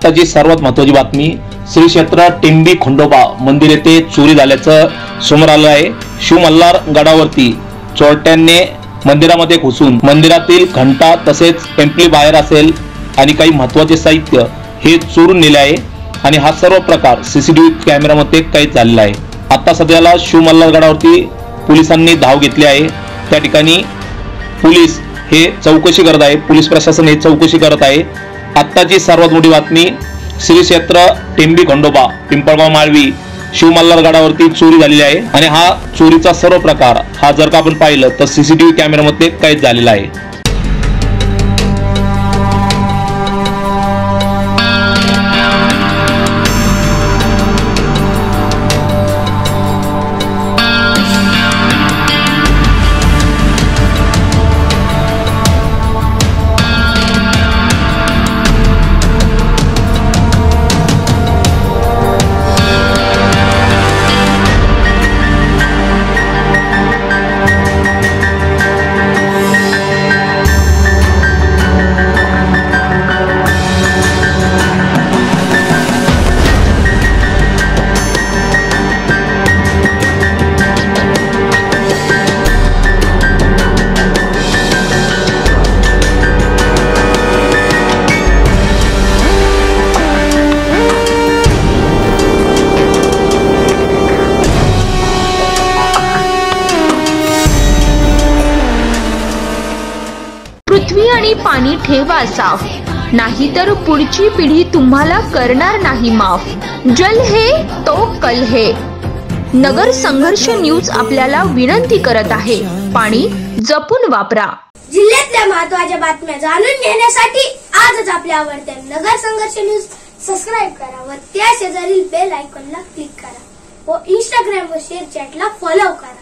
आत्ताची सर्वात महत्त्वाची बातमी, श्री क्षेत्र टेंबी खंडोबा मंदिर येथे चोरी झाल्याचं समोर आलं आहे। शिव मल्हार गडावरती चोरट्यांनी मंदिरामध्ये घुसून मंदिरातील घंटा तसेच एम्प्लीफायर असेल आणि काही महत्त्वाचे साहित्य हे चोरून नेले आहे आणि हा सर्व प्रकार सीसीटीव्ही कॅमेऱ्यामध्ये कैद झालेला आहे। आता सध्याला शिव मल्हार गडावरती पोलिसांनी धाव घेतली आहे। त्या ठिकाणी पोलीस हे चौकशी करत आहे, पोलीस प्रशासन हे चौकशी करत आहे। आत्ताची सर्वात मोठी बातमी, श्री क्षेत्र टेंबी खंडोबा पिंपळगाव माळवी शिव मल्हार गडावरती चोरी झालेली आहे आणि हा चोरीचा सर्व प्रकार हा जर का आपण पाहिलं तर सीसीटीव्ही कॅमेऱ्यामध्ये कैद झालेला आहे। पृथ्वी आणि पाणी ठेवा साफ, नाहीतर पुढची पिढी तुम्हाला करणार नाही माफ। जल है तो कल है। नगर संघर्ष न्यूज आपल्याला विनंती करत आहे, पाणी जपून वापरा। जिल्ह्यातल्या महत्त्वाच्या बातम्या जाणून घेण्यासाठी आजच आपल्या आवडत्या नगर संघर्ष न्यूज सबस्क्राइब करा व त्या शेजारील बेल आयकॉनला क्लिक करा व इंस्टाग्राम व शेअर चॅटला फॉलो करा।